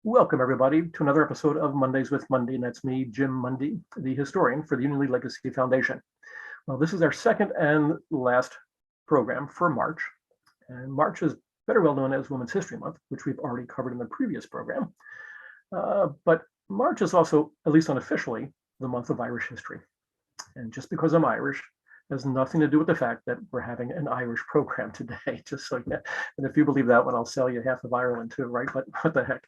Welcome, everybody, to another episode of Mondays with Mundy, and that's me, Jim Mundy, the historian for the Union League Legacy Foundation. Well, this is our second and last program for March, and March is better well known as Women's History Month, which we've already covered in the previous program. But March is also, at least unofficially, the month of Irish history. And just because I'm Irish has nothing to do with the fact that we're having an Irish program today, just so yeah. And if you believe that one, I'll sell you half of Ireland too, right? But what the heck?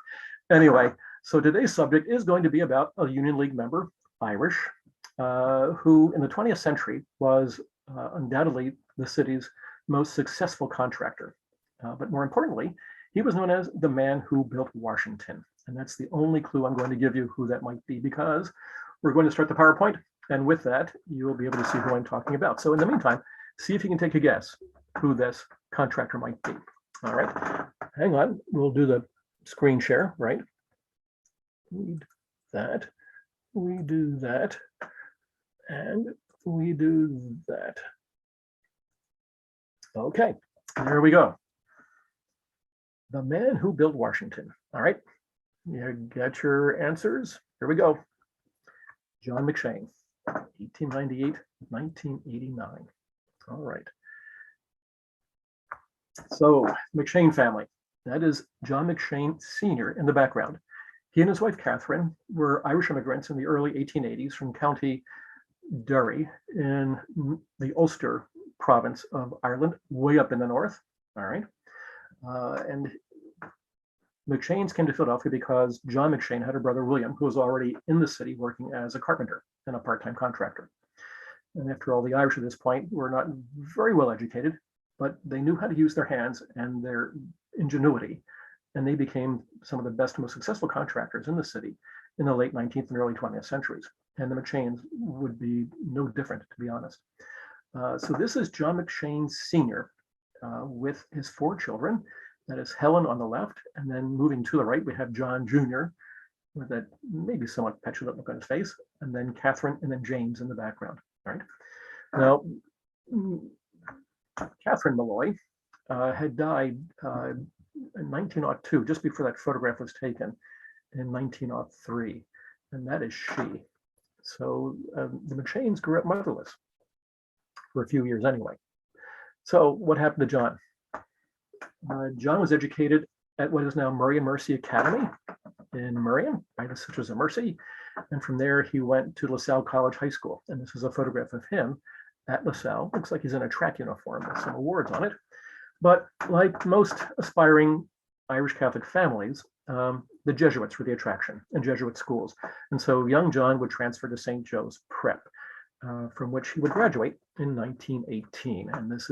Anyway, so today's subject is going to be about a Union League member, Irish, who in the 20th century was undoubtedly the city's most successful contractor. But more importantly, he was known as the man who built Washington. And that's the only clue I'm going to give you who that might be, because we're going to start the PowerPoint. And with that, you will be able to see who I'm talking about. So in the meantime, see if you can take a guess who this contractor might be. All right, hang on, we'll do the screen share, right? We do that, and we do that. Okay, there we go. The man who built Washington. All right, you got your answers. Here we go. John McShain, 1898, 1989. All right. So, McShane family. That is John McShane Sr. in the background. He and his wife, Catherine, were Irish immigrants in the early 1880s from County Derry in the Ulster province of Ireland, way up in the north. All right. And McShanes came to Philadelphia because John McShane had a brother, William, who was already in the city working as a carpenter and a part-time contractor. And after all, the Irish at this point were not very well educated, but they knew how to use their hands and their ingenuity, and they became some of the best, most successful contractors in the city in the late 19th and early 20th centuries. And the McShanes would be no different, to be honest. So this is John McShane Sr. With his 4 children. That is Helen on the left, and then moving to the right, we have John Jr. with that maybe somewhat petulant look on his face, and then Catherine, and then James in the background. All right. Now, Catherine Malloy had died in 1902, just before that photograph was taken, in 1903, and that is she. So the McShanes grew up motherless for a few years anyway. So what happened to John? John was educated at what is now Murray and Mercy Academy in Murrian, right, such as a Mercy. And from there, he went to LaSalle College High School. And this is a photograph of him at LaSalle. Looks like he's in a track uniform with some awards on it. But like most aspiring Irish Catholic families, the Jesuits were the attraction in Jesuit schools. And so young John would transfer to St. Joe's Prep, from which he would graduate in 1918. And these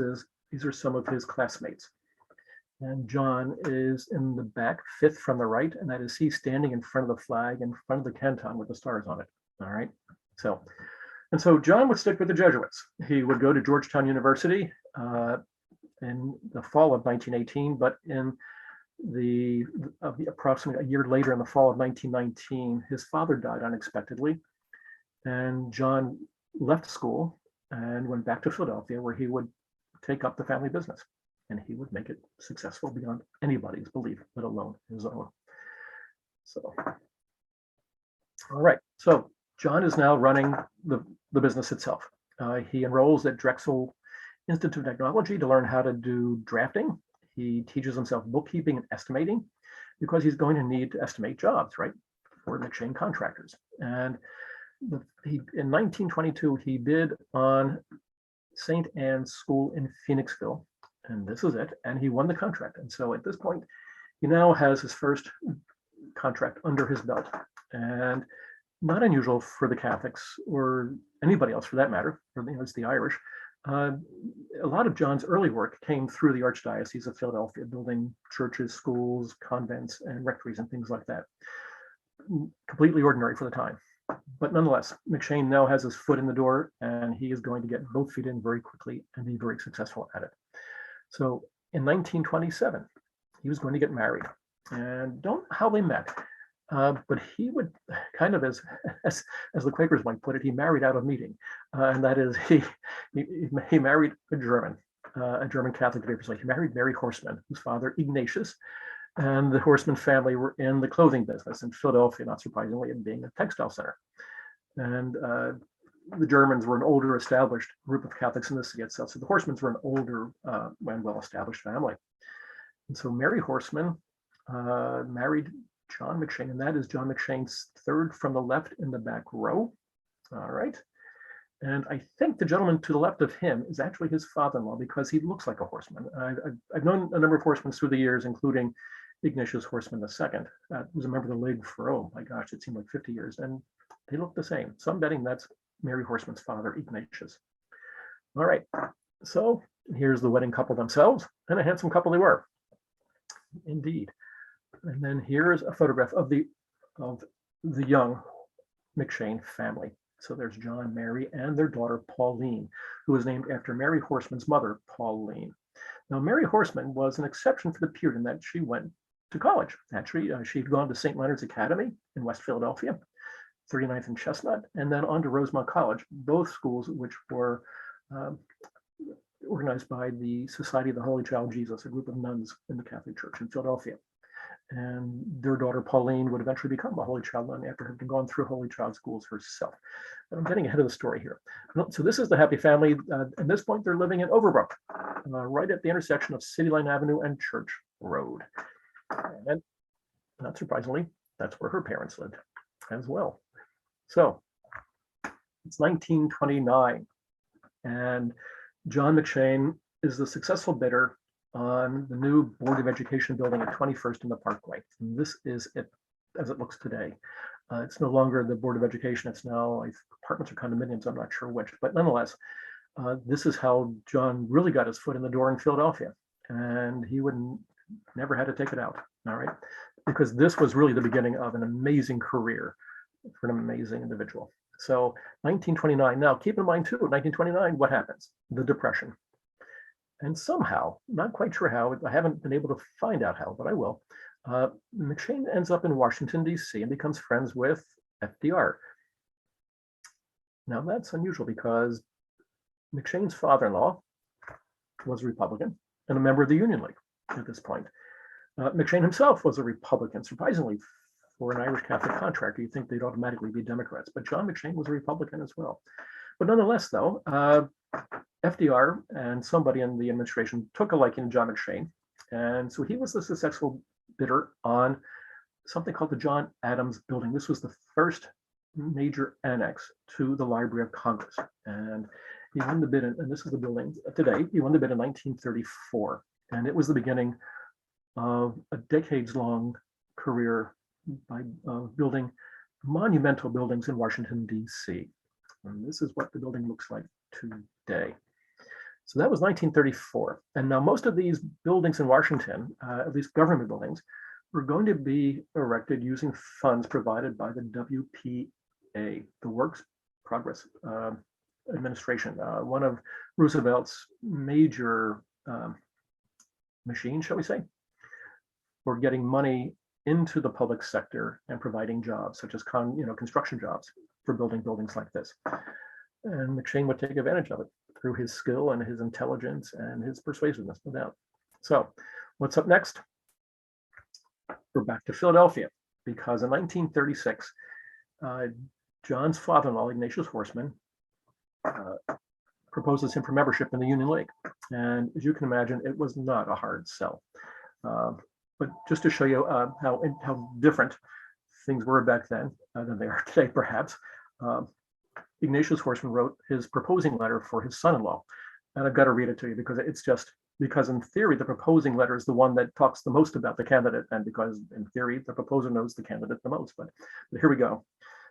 are some of his classmates. And John is in the back, 5th from the right, and that is he standing in front of the flag, in front of the canton with the stars on it. All right. So John would stick with the Jesuits. He would go to Georgetown University in the fall of 1918, but in the approximately a year later, in the fall of 1919, his father died unexpectedly, and John left school and went back to Philadelphia, where he would take up the family business. And he would make it successful beyond anybody's belief, let alone his own. So, all right. So John is now running the business itself. He enrolls at Drexel Institute of Technology to learn how to do drafting. He teaches himself bookkeeping and estimating, because he's going to need to estimate jobs, right, for McShane contractors. And in 1922, he bid on St. Anne's School in Phoenixville. And this is it. And he won the contract. And so at this point, he now has his first contract under his belt. And not unusual for the Catholics, or anybody else for that matter, or it's the Irish. A lot of John's early work came through the Archdiocese of Philadelphia, building churches, schools, convents, and rectories, and things like that. Completely ordinary for the time. But nonetheless, McShane now has his foot in the door, and he is going to get both feet in very quickly and be very successful at it. So in 1927, he was going to get married, and don't know how they met, but he would kind of, as the Quakers might put it, he married out of meeting, and that is he married a German Catholic, to be precise. He married Mary Horseman, whose father Ignatius And the Horseman family were in the clothing business in Philadelphia, not surprisingly, and being a textile center. And the Germans were an older established group of Catholics in the city itself. So the Horsemans were an older and well-established family. And so Mary Horseman married John McShain, and that is John McShane's third from the left in the back row. All right. And I think the gentleman to the left of him is actually his father-in-law because he looks like a horseman. I've known a number of horsemen through the years, including Ignatius Horseman II, who was a member of the League for, oh my gosh, it seemed like 50 years, and they look the same. So I'm betting that's Mary Horseman's father, Ignatius. All right, so here's the wedding couple themselves, and a handsome couple they were, indeed. And then here's a photograph of the young McShane family. So there's John, Mary, and their daughter, Pauline, who was named after Mary Horseman's mother, Pauline. Now, Mary Horseman was an exception for the period in that she went to college. Actually, she'd gone to St. Leonard's Academy in West Philadelphia, 39th and Chestnut, and then on to Rosemont College, both schools which were organized by the Society of the Holy Child Jesus, a group of nuns in the Catholic Church in Philadelphia. And their daughter Pauline would eventually become a Holy Child nun after having gone through Holy Child schools herself. But I'm getting ahead of the story here. So this is the happy family. At this point, they're living in Overbrook, right at the intersection of City Line Avenue and Church Road. And not surprisingly, that's where her parents lived as well. So it's 1929, and John McShane is the successful bidder on the new Board of Education building at 21st and the Parkway. And this is it as it looks today. It's no longer the Board of Education. It's now apartments or condominiums. I'm not sure which, but nonetheless, this is how John really got his foot in the door in Philadelphia. And he never had to take it out, all right? Because this was really the beginning of an amazing career for an amazing individual. So 1929, now keep in mind too, 1929, what happens? The Depression. And somehow, not quite sure how, I haven't been able to find out how, but I will. McShane ends up in Washington, D.C. and becomes friends with FDR. Now that's unusual because McShane's father-in-law was a Republican and a member of the Union League at this point. McShane himself was a Republican, surprisingly, for an Irish Catholic contractor. You'd think they'd automatically be Democrats, but John McShane was a Republican as well. But nonetheless, though, FDR and somebody in the administration took a liking to John McShane. And so he was the successful bidder on something called the John Adams Building. This was the first major annex to the Library of Congress. And he won the bid, and this is the building today. He won the bid in 1934. And it was the beginning of a decades-long career by building monumental buildings in Washington, D.C. And this is what the building looks like today. So that was 1934. And now most of these buildings in Washington, at least government buildings, were going to be erected using funds provided by the WPA, the Works Progress Administration, one of Roosevelt's major machines, shall we say, for getting money into the public sector and providing jobs, such as construction jobs for building buildings like this. And McShane would take advantage of it through his skill and his intelligence and his persuasiveness, no doubt. So what's up next? We're back to Philadelphia, because in 1936, John's father-in-law, Ignatius Horseman, proposes him for membership in the Union League. And as you can imagine, it was not a hard sell. But just to show you how different things were back then than they are today, perhaps, Ignatius Horseman wrote his proposing letter for his son-in-law. And I've got to read it to you because in theory, the proposing letter is the one that talks the most about the candidate, and because in theory, the proposer knows the candidate the most. But here we go.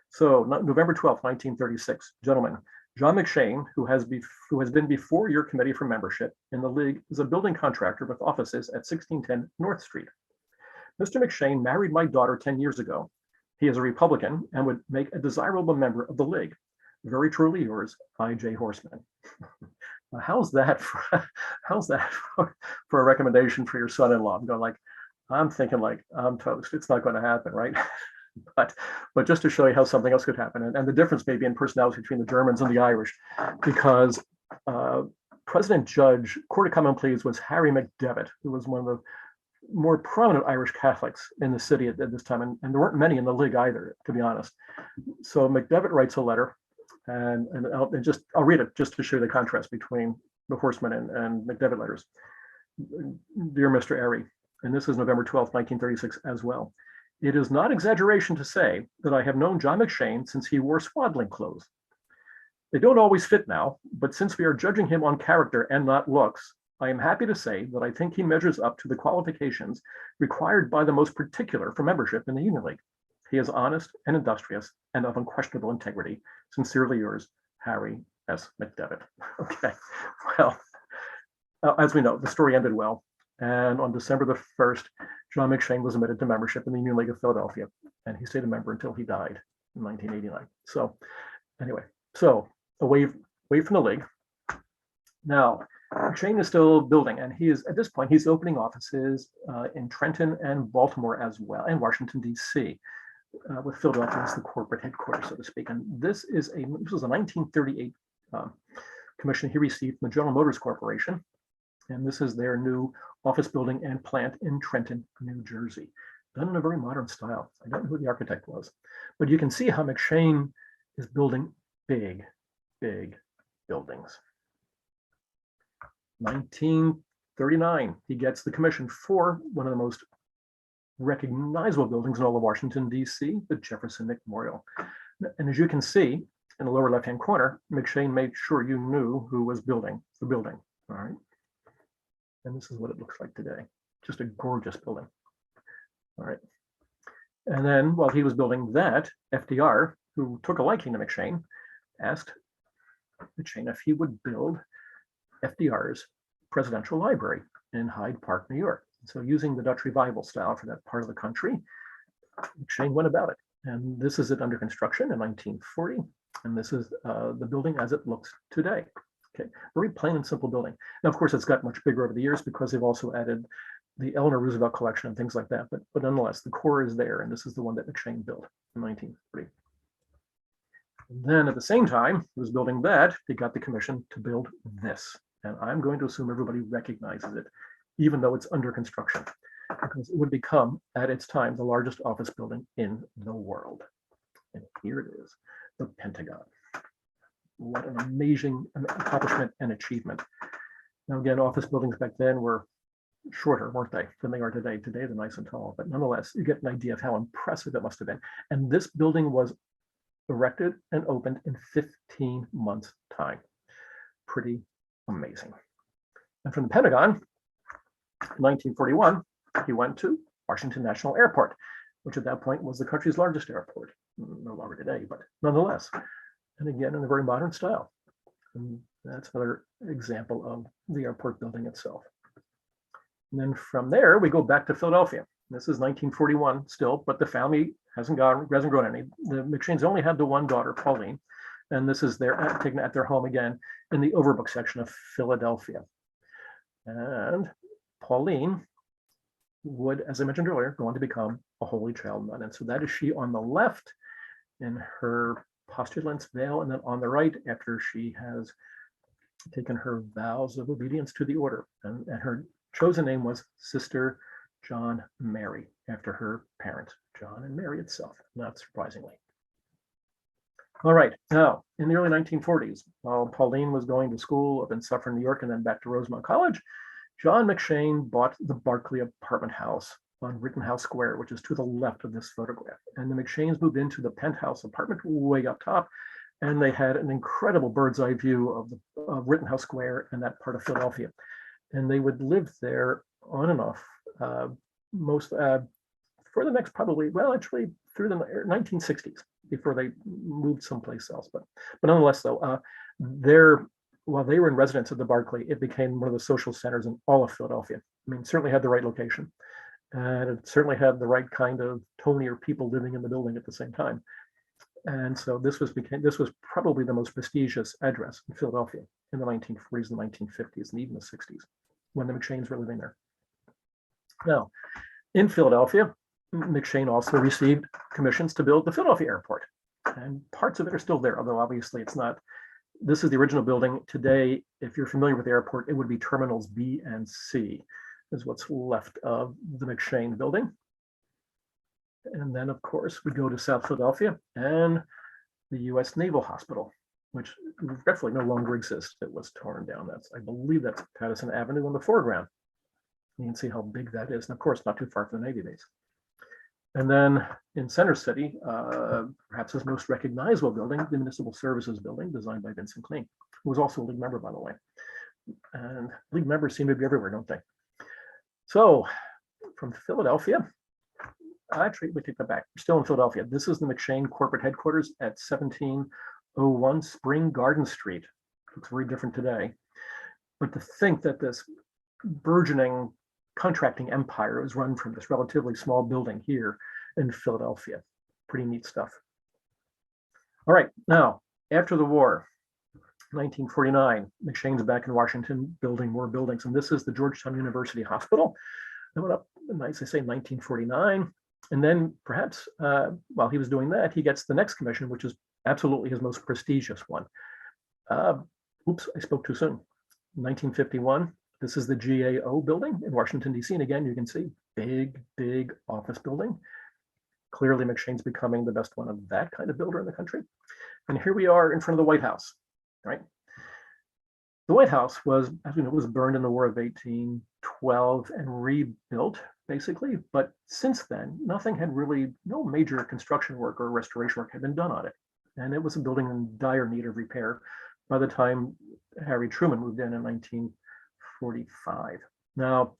So November 12th, 1936, gentlemen, John McShane, who has been before your committee for membership in the League, is a building contractor with offices at 1610 North Street. Mr. McShane married my daughter 10 years ago. He is a Republican and would make a desirable member of the League. Very truly yours, I.J. Horseman. How's that for a recommendation for your son-in-law? I'm thinking I'm toast. It's not going to happen, right? But just to show you how something else could happen, and the difference maybe in personality between the Germans and the Irish, because President Judge Court of Common Pleas was Harry McDevitt, who was one of more prominent Irish Catholics in the city at this time, and there weren't many in the League either, to be honest. So McDevitt writes a letter, and I'll read it just to show the contrast between the Horseman and McDevitt letters. Dear Mr. Airy, and this is November 12th, 1936 as well. It is not exaggeration to say that I have known John McShane since he wore swaddling clothes. They don't always fit now, but since we are judging him on character and not looks, I am happy to say that I think he measures up to the qualifications required by the most particular for membership in the Union League. He is honest and industrious and of unquestionable integrity. Sincerely yours, Harry S. McDevitt. Okay, well, as we know, the story ended well. And on December the 1st, John McShane was admitted to membership in the Union League of Philadelphia, and he stayed a member until he died in 1989. So anyway, so away from the league. Now, McShane is still building, and he is, at this point, he's opening offices in Trenton and Baltimore as well, and Washington, D.C., with Philadelphia as the corporate headquarters, so to speak. And this was a 1938 commission he received from the General Motors Corporation. And this is their new office building and plant in Trenton, New Jersey, done in a very modern style. I don't know who the architect was, but you can see how McShane is building big, big buildings. 1939, he gets the commission for one of the most recognizable buildings in all of Washington, D.C., the Jefferson Memorial. And as you can see in the lower left-hand corner, McShane made sure you knew who was building the building, all right? And this is what it looks like today. Just a gorgeous building. All right. And then while he was building that, FDR, who took a liking to McShane, asked McShane if he would build FDR's presidential library in Hyde Park, New York. So using the Dutch Revival style for that part of the country, McShane went about it. And this is it under construction in 1940. And this is the building as it looks today. Okay, very plain and simple building. Now, of course, it's got much bigger over the years because they've also added the Eleanor Roosevelt collection and things like that. But nonetheless, the core is there, and this is the one that McShane built in 1940. And then at the same time, he was building that, he got the commission to build this. And I'm going to assume everybody recognizes it, even though it's under construction, because it would become, at its time, the largest office building in the world. And here it is, the Pentagon. What an amazing accomplishment and achievement. Now, again, office buildings back then were shorter, weren't they, than they are today. Today, they're nice and tall, but nonetheless, you get an idea of how impressive it must have been. And this building was erected and opened in 15 months' time. Pretty amazing. And from the Pentagon, in 1941, he went to Washington National Airport, which at that point was the country's largest airport. No longer today, but nonetheless. And again, in a very modern style. And that's another example of the airport building itself. And then from there, we go back to Philadelphia. This is 1941 still, but the family hasn't grown any. The McShanes only had the one daughter, Pauline, and this is taken at their home again in the Overbrook section of Philadelphia. And Pauline would, as I mentioned earlier, go on to become a holy child nun. And so that is she on the left in her postulant's veil, and then on the right, after she has taken her vows of obedience to the order. And her chosen name was Sister John Mary, after her parents, John and Mary itself, not surprisingly. All right, now, in the early 1940s, while Pauline was going to school up in Suffern, New York, and then back to Rosemont College, John McShane bought the Barclay apartment house on Rittenhouse Square, which is to the left of this photograph. And the McShanes moved into the penthouse apartment way up top, and they had an incredible bird's eye view of Rittenhouse Square and that part of Philadelphia. And they would live there on and off for the next probably, well, actually through the 1960s before they moved someplace else. But nonetheless, though, while they were in residence at the Barclay, it became one of the social centers in all of Philadelphia. I mean, certainly had the right location. And it certainly had the right kind of tonier people living in the building at the same time. And so this was probably the most prestigious address in Philadelphia in the 1940s and 1950s and even the 60s when the McShanes were living there. Now, in Philadelphia, McShane also received commissions to build the Philadelphia airport. And parts of it are still there, although obviously it's not. This is the original building. Today, if you're familiar with the airport, it would be terminals B and C. is what's left of the McShane building. And then, of course, we go to South Philadelphia and the U.S. Naval Hospital, which regretfully no longer exists. It was torn down. I believe that's Patterson Avenue in the foreground. You can see how big that is. And of course, not too far from the Navy base. And then in Center City, perhaps his most recognizable building, the Municipal Services Building, designed by Vincent Kling, who was also a League member, by the way. And League members seem to be everywhere, don't they? So from Philadelphia, actually, we take that back. We're still in Philadelphia. This is the McShane corporate headquarters at 1701 Spring Garden Street. Looks very different today. But to think that this burgeoning contracting empire was run from this relatively small building here in Philadelphia. Pretty neat stuff. All right, now, after the war, 1949, McShane's back in Washington building more buildings. And this is the Georgetown University Hospital. That went up, as I say, 1949. And then perhaps while he was doing that, he gets the next commission, which is absolutely his most prestigious one. Oops, I spoke too soon. 1951, this is the GAO building in Washington, D.C. And again, you can see big, big office building. Clearly, McShane's becoming the best one of that kind of builder in the country. And here we are in front of the White House, right? The White House was, as we know, was burned in the War of 1812 and rebuilt, basically. But since then, nothing had really, no major construction work or restoration work had been done on it. And it was a building in dire need of repair by the time Harry Truman moved in 1945. Now,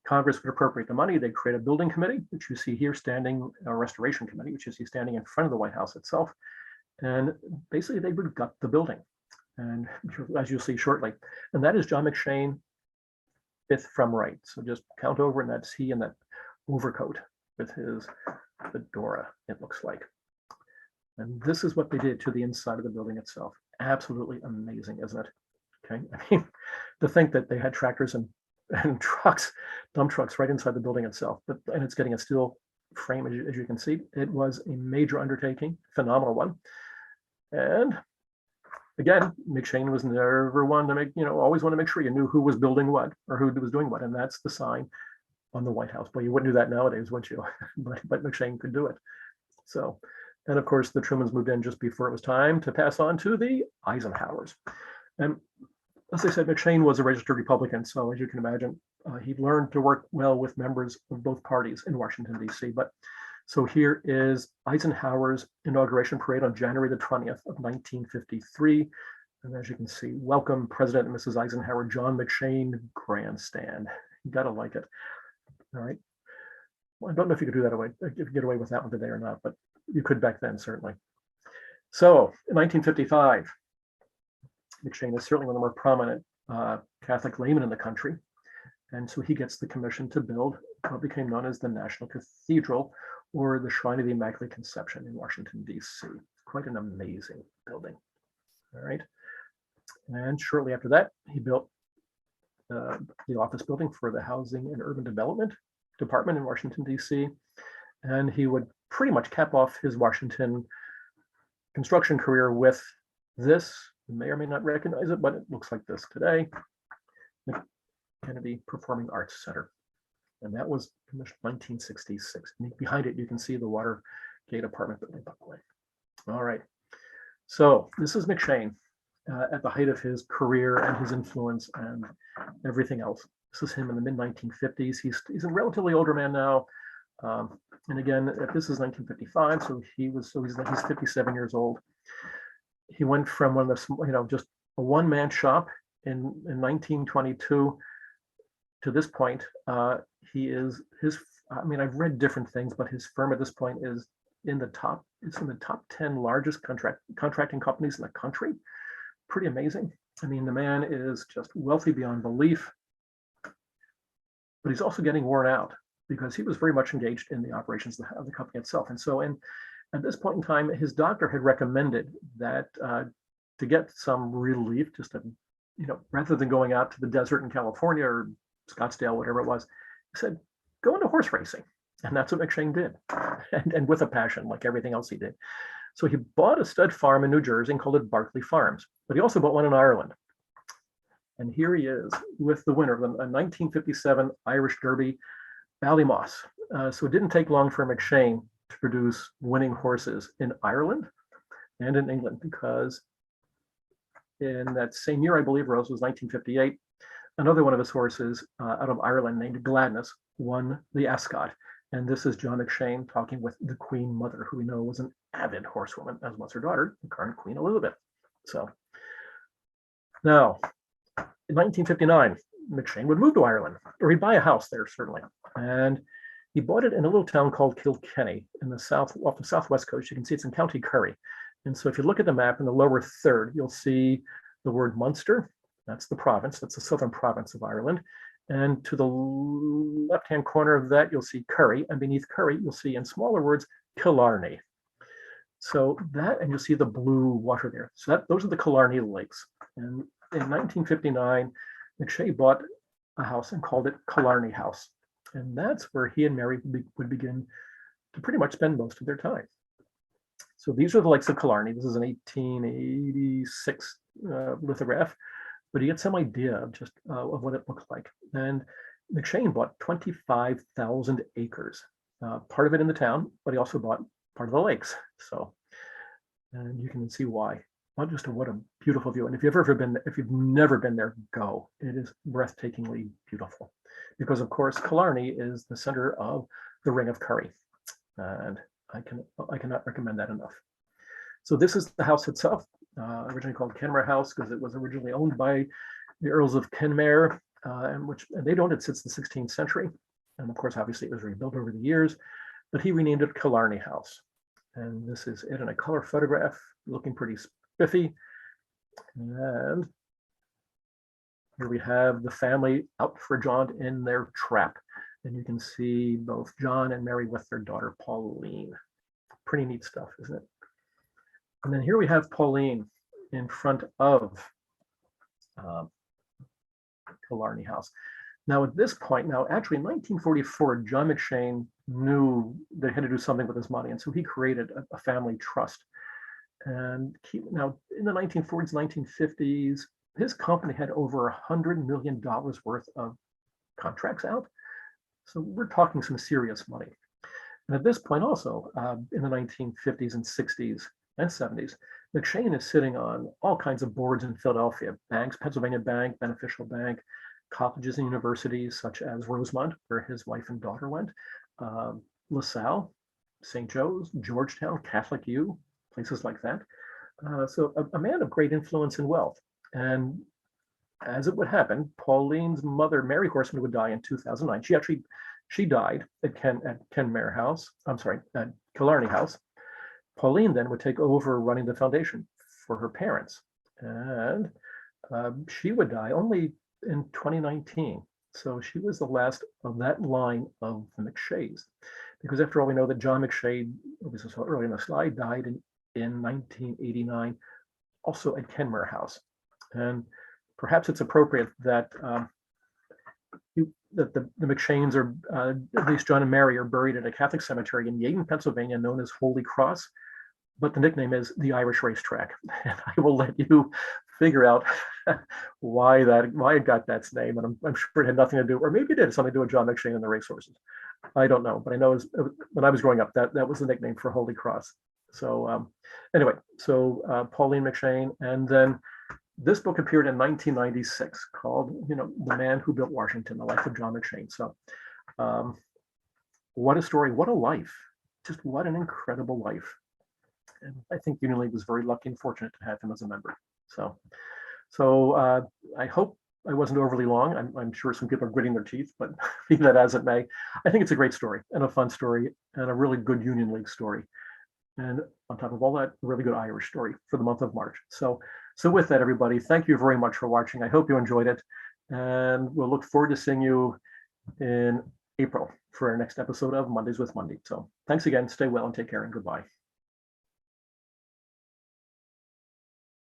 Congress would appropriate the money. They'd create a building committee, which you see here standing, a restoration committee, which you see standing in front of the White House itself. And basically they would gut the building. And as you'll see shortly, and that is John McShane, fifth from right. So just count over, and that's he in that overcoat with his fedora, it looks like. And this is what they did to the inside of the building itself. Absolutely amazing, isn't it? Okay, I mean, to think that they had tractors and trucks, dump trucks right inside the building itself, and it's getting a steel frame, as you can see. It was a major undertaking, phenomenal one. And again, McShane was never one to make, always want to make sure you knew who was building what or who was doing what. And that's the sign on the White House. But you wouldn't do that nowadays, would you? but McShane could do it. So, and of course, the Trumans moved in just before it was time to pass on to the Eisenhowers. And as I said, McShane was a registered Republican. So as you can imagine, he learned to work well with members of both parties in Washington, D.C. But so here is Eisenhower's inauguration parade on January the 20th of 1953. And as you can see, welcome President and Mrs. Eisenhower, John McShane grandstand. You gotta like it. All right. Well, I don't know if you could do that away, if you get away with that one today or not, but you could back then, certainly. So in 1955, McShane is certainly one of the more prominent Catholic laymen in the country. And so he gets the commission to build what became known as the National Cathedral, or the Shrine of the Immaculate Conception in Washington, D.C. Quite an amazing building. All right. And shortly after that, he built the office building for the Housing and Urban Development Department in Washington, D.C. And he would pretty much cap off his Washington construction career with this. You may or may not recognize it, but it looks like this today. The Kennedy Performing Arts Center. And that was commissioned 1966. And behind it, you can see the Watergate apartment building, by the way. All right. So this is McShane at the height of his career and his influence and everything else. This is him in the mid-1950s. He's a relatively older man now. And again, this is 1955, so he's 57 years old. He went from one of the, just a one-man shop in 1922 to this point. I've read different things, but his firm at this point is in the top 10 largest contracting companies in the country. Pretty amazing. I mean, the man is just wealthy beyond belief, but he's also getting worn out because he was very much engaged in the operations of the company itself. And so, at this point in time, his doctor had recommended that to get some relief, just to, rather than going out to the desert in California or Scottsdale, whatever it was, he said, go into horse racing. And that's what McShane did, and with a passion, like everything else he did. So he bought a stud farm in New Jersey and called it Barclay Farms, but he also bought one in Ireland. And here he is with the winner of the 1957 Irish Derby, Ballymoss. So it didn't take long for McShane to produce winning horses in Ireland and in England, because in that same year, I believe, Rose was 1958, another one of his horses out of Ireland named Gladness won the Ascot. And this is John McShane talking with the Queen Mother, who we know was an avid horsewoman, as was her daughter, the current Queen Elizabeth. So now, in 1959, McShane would move to Ireland, or he'd buy a house there, certainly. And he bought it in a little town called Kilkenny in the south, off the southwest coast. You can see it's in County Kerry. And so if you look at the map in the lower third, you'll see the word Munster. That's the province. That's the southern province of Ireland. And to the left-hand corner of that, you'll see Kerry. And beneath Kerry, you'll see in smaller words, Killarney. So that, and you'll see the blue water there. So those are the Killarney Lakes. And in 1959, McShane bought a house and called it Killarney House. And that's where he and Mary would begin to pretty much spend most of their time. So these are the lakes of Killarney. This is an 1886 lithograph, but you get some idea of just of what it looked like. And McShane bought 25,000 acres, part of it in the town, but he also bought part of the lakes. So, and you can see why. Not just what a beautiful view. And if you've never been there, go. It is breathtakingly beautiful, because of course Killarney is the center of the Ring of Kerry, and I cannot recommend that enough. So this is the house itself, originally called Kenmare House because it was originally owned by the Earls of Kenmare, and they'd owned it since the 16th century. And of course, obviously, it was rebuilt over the years, but he renamed it Killarney House. And this is it in a color photograph, looking pretty spiffy. And here we have the family out for a jaunt in their trap. And you can see both John and Mary with their daughter, Pauline. Pretty neat stuff, isn't it? And then here we have Pauline in front of Killarney House. Now, at this point, actually in 1944, John McShane knew they had to do something with his money. And so he created a family trust. And now in the 1940s, 1950s, his company had over $100 million worth of contracts out. So we're talking some serious money. And at this point also, in the 1950s and 60s and 70s, McShane is sitting on all kinds of boards in Philadelphia, banks, Pennsylvania Bank, Beneficial Bank, colleges and universities such as Rosemont, where his wife and daughter went, LaSalle, St. Joe's, Georgetown, Catholic U, places like that. So a man of great influence and wealth. And as it would happen, Pauline's mother, Mary Horseman, would die in 2009. She died at Kenmare House. I'm sorry, at Killarney House. Pauline then would take over running the foundation for her parents, and she would die only in 2019. So she was the last of that line of the McShanes, because after all, we know that John McShane, as we saw earlier in the slide, died in 1989, also at Kenmare House. And perhaps it's appropriate that the McShanes are, at least John and Mary, are buried in a Catholic cemetery in Yeadon, Pennsylvania, known as Holy Cross, but the nickname is the Irish Racetrack. And I will let you figure out why it got that name. And I'm sure it had nothing to do, or maybe it did something to do with John McShane and the racehorses. I don't know, but I know when I was growing up, that was the nickname for Holy Cross. So anyway, so Pauline McShane, and then this book appeared in 1996 called, The Man Who Built Washington, The Life of John McShane. So what a story, what a life, just what an incredible life. And I think Union League was very lucky and fortunate to have him as a member. So I hope I wasn't overly long. I'm sure some people are gritting their teeth, but be that as it may, I think it's a great story and a fun story and a really good Union League story. And on top of all that, a really good Irish story for the month of March. So with that, everybody, thank you very much for watching. I hope you enjoyed it. And we'll look forward to seeing you in April for our next episode of Mondays with Mundy. So thanks again. Stay well and take care, and goodbye.